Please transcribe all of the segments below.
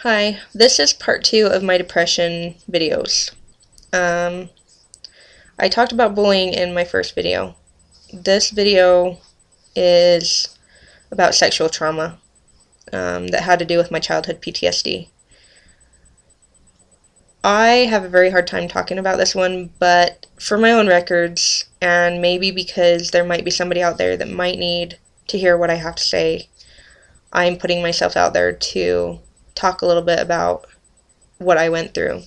Hi, this is part 2 of my depression videos. I talked about bullying in my first video. This video is about sexual trauma that had to do with my childhood PTSD. I have a very hard time talking about this one, but for my own records, and maybe because there might be somebody out there that might need to hear what I have to say, I'm putting myself out there to talk a little bit about what I went through.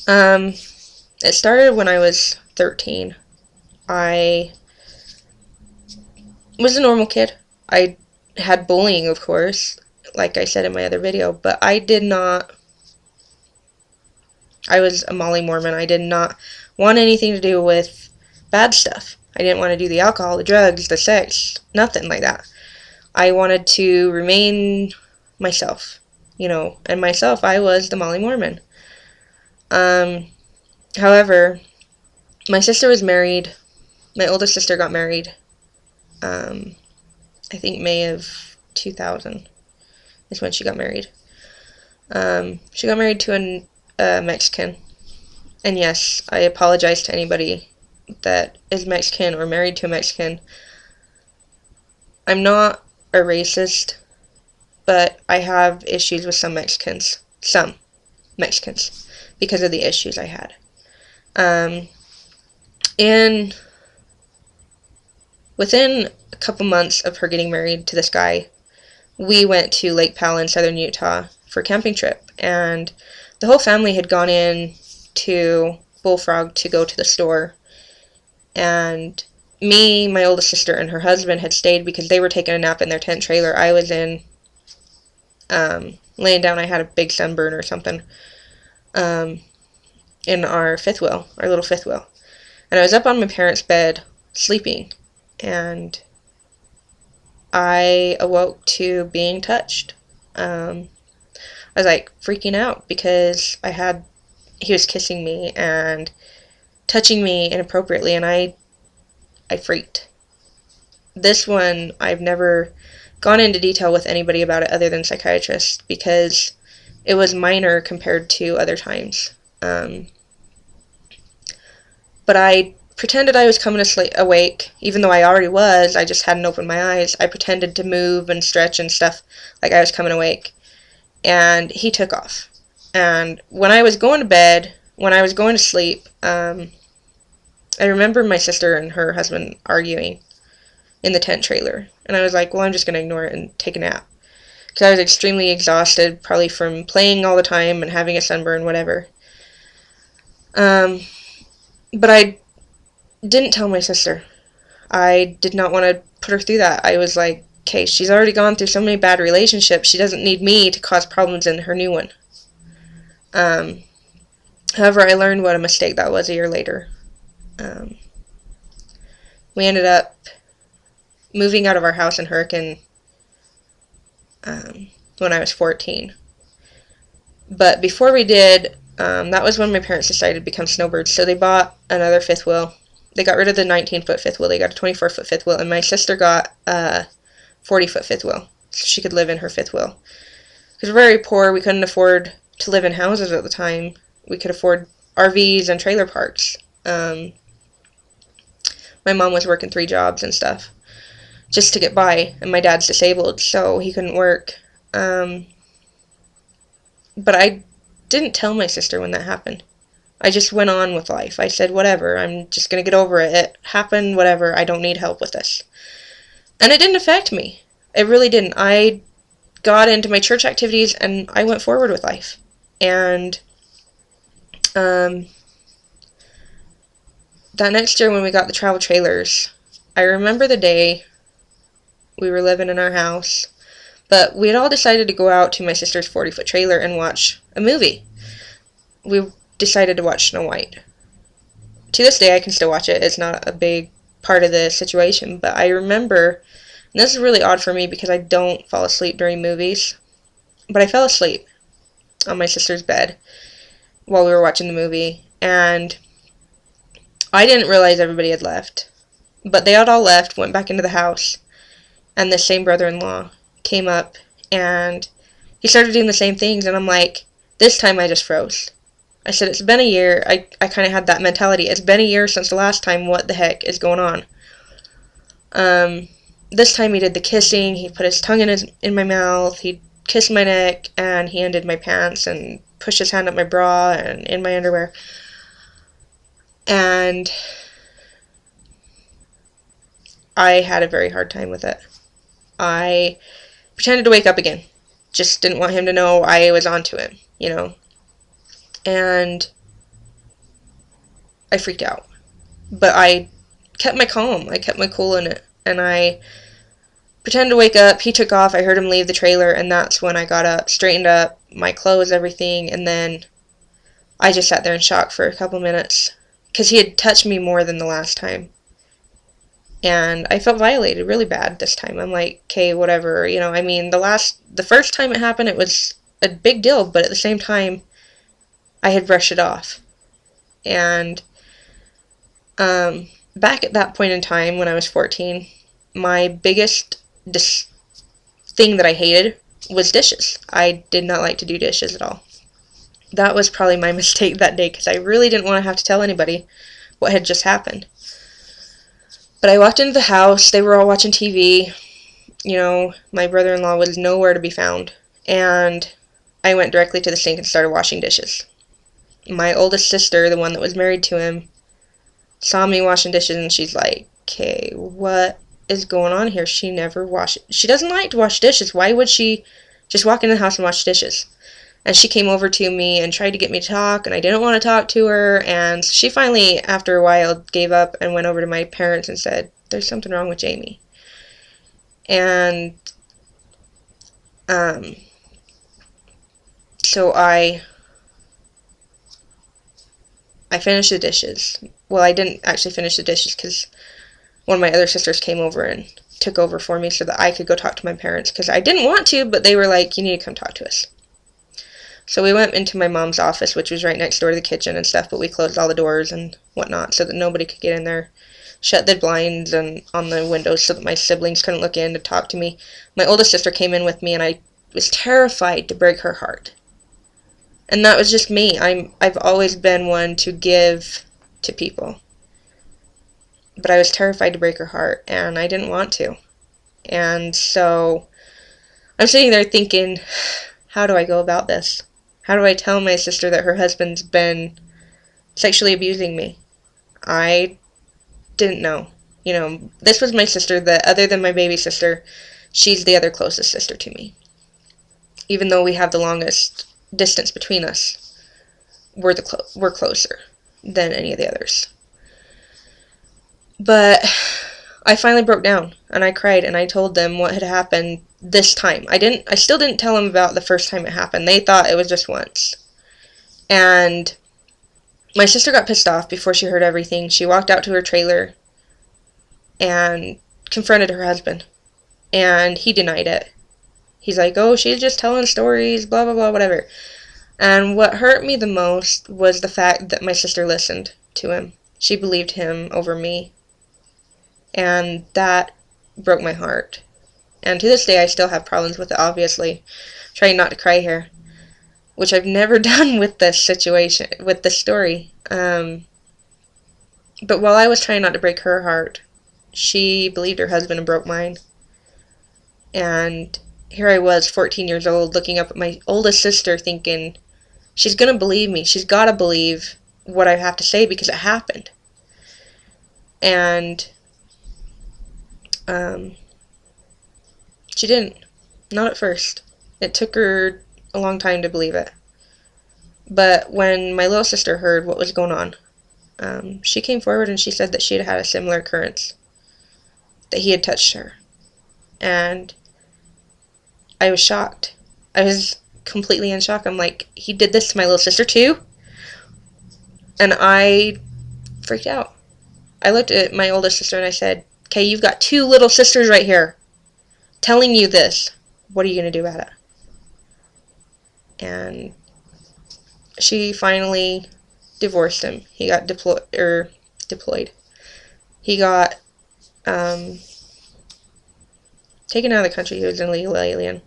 It started when I was 13. I was a normal kid. I had bullying, of course, like I said in my other video, but I was a Molly Mormon. I did not want anything to do with bad stuff. I didn't want to do the alcohol, the drugs, the sex, nothing like that. I wanted to remain myself, and myself, I was the Molly Mormon. However, my sister was married. My oldest sister got married, I think May of 2000 is when she got married. She got married to a Mexican. And yes, I apologize to anybody that is Mexican or married to a Mexican. I'm not a racist, but I have issues with some Mexicans, because of the issues I had. And within a couple months of her getting married to this guy, we went to Lake Powell in southern Utah for a camping trip, and the whole family had gone in to Bullfrog to go to the store, and me, my oldest sister, and her husband had stayed because they were taking a nap in their tent trailer. I was in, laying down. I had a big sunburn or something, in our fifth wheel, our little fifth wheel. And I was up on my parents' bed, sleeping, and I awoke to being touched. I was like freaking out because he was kissing me and touching me inappropriately, and I freaked. This one, I've never gone into detail with anybody about it other than psychiatrists because it was minor compared to other times. But I pretended I was coming awake, even though I already was. I just hadn't opened my eyes. I pretended to move and stretch and stuff like I was coming awake. And he took off. And when I was going to bed, when I was going to sleep, I remember my sister and her husband arguing in the tent trailer. And I was like, well, I'm just going to ignore it and take a nap. Because I was extremely exhausted, probably from playing all the time and having a sunburn, whatever. But I didn't tell my sister. I did not want to put her through that. I was like, okay, she's already gone through so many bad relationships. She doesn't need me to cause problems in her new one. However, I learned what a mistake that was a year later. We ended up moving out of our house in Hurricane when I was 14. But before we did, that was when my parents decided to become snowbirds. So they bought another fifth wheel. They got rid of the 19-foot fifth wheel. They got a 24-foot fifth wheel. And my sister got a 40-foot fifth wheel, so she could live in her fifth wheel. Because we're very poor. We couldn't afford to live in houses at the time. We could afford RVs and trailer parks. My mom was working 3 jobs and stuff just to get by. And my dad's disabled, so he couldn't work. But I didn't tell my sister when that happened. I just went on with life. I said, whatever, I'm just going to get over it. It happened, whatever, I don't need help with this. And it didn't affect me. It really didn't. I got into my church activities and I went forward with life. And that next year when we got the travel trailers, I remember the day we were living in our house. But we had all decided to go out to my sister's 40-foot trailer and watch a movie. We decided to watch Snow White. To this day, I can still watch it. It's not a big part of the situation. But I remember, and this is really odd for me because I don't fall asleep during movies, but I fell asleep on my sister's bed while we were watching the movie. And I didn't realize everybody had left. But they had all left, went back into the house, and the same brother-in-law came up and he started doing the same things, and I'm like, this time I just froze. I said, it's been a year. I kind of had that mentality. It's been a year since the last time. What the heck is going on? This time he did the kissing. He put his tongue in my mouth. He kissed my neck, and he undid my pants and pushed his hand up my bra and in my underwear. And I had a very hard time with it. I pretended to wake up again. Just didn't want him to know I was onto him, you know. And I freaked out. But I kept my calm. I kept my cool in it. And I pretended to wake up. He took off. I heard him leave the trailer. And that's when I got up, straightened up, my clothes, everything. And then I just sat there in shock for a couple minutes. Because he had touched me more than the last time. And I felt violated really bad this time. I'm like, okay, whatever. You know, I mean, the first time it happened, it was a big deal. But at the same time, I had brushed it off. And back at that point in time, when I was 14, my biggest thing that I hated was dishes. I did not like to do dishes at all. That was probably my mistake that day, because I really didn't want to have to tell anybody what had just happened. But I walked into the house. They were all watching TV. You know, my brother-in-law was nowhere to be found. And I went directly to the sink and started washing dishes. My oldest sister, the one that was married to him, saw me washing dishes, and she's like, okay, what is going on here? She doesn't like to wash dishes. Why would she just walk in the house and wash dishes? And she came over to me and tried to get me to talk, and I didn't want to talk to her, and she finally, after a while, gave up and went over to my parents and said, there's something wrong with Jamie. And so I finished the dishes. Well, I didn't actually finish the dishes because one of my other sisters came over and took over for me so that I could go talk to my parents, because I didn't want to, but they were like, you need to come talk to us. So we went into my mom's office, which was right next door to the kitchen and stuff, but we closed all the doors and whatnot so that nobody could get in there. Shut the blinds and on the windows so that my siblings couldn't look in to talk to me. My oldest sister came in with me, and I was terrified to break her heart. And that was just me. I've always been one to give to people. But I was terrified to break her heart, and I didn't want to. And so I'm sitting there thinking, how do I go about this? How do I tell my sister that her husband's been sexually abusing me? I didn't know. You know, this was my sister that, other than my baby sister, she's the other closest sister to me. Even though we have the longest distance between us, we're closer than any of the others. But I finally broke down, and I cried, and I told them what had happened this time. I still didn't tell them about the first time it happened. They thought it was just once. And my sister got pissed off before she heard everything. She walked out to her trailer and confronted her husband, and he denied it. He's like, oh, she's just telling stories, blah, blah, blah, whatever. And what hurt me the most was the fact that my sister listened to him. She believed him over me. And that broke my heart. And to this day, I still have problems with it, obviously. Trying not to cry here. Which I've never done with this situation, with this story. But while I was trying not to break her heart, she believed her husband and broke mine. And here I was, 14 years old, looking up at my oldest sister thinking, she's going to believe me. She's got to believe what I have to say because it happened. And she didn't. Not at first. It took her a long time to believe it. But when my little sister heard what was going on, she came forward and she said that she had had a similar occurrence. That he had touched her. And I was shocked. I was completely in shock. I'm like, he did this to my little sister too? And I freaked out. I looked at my oldest sister and I said, okay, you've got two little sisters right here telling you this. What are you going to do about it? And she finally divorced him. He got deployed. He got taken out of the country. He was an illegal alien.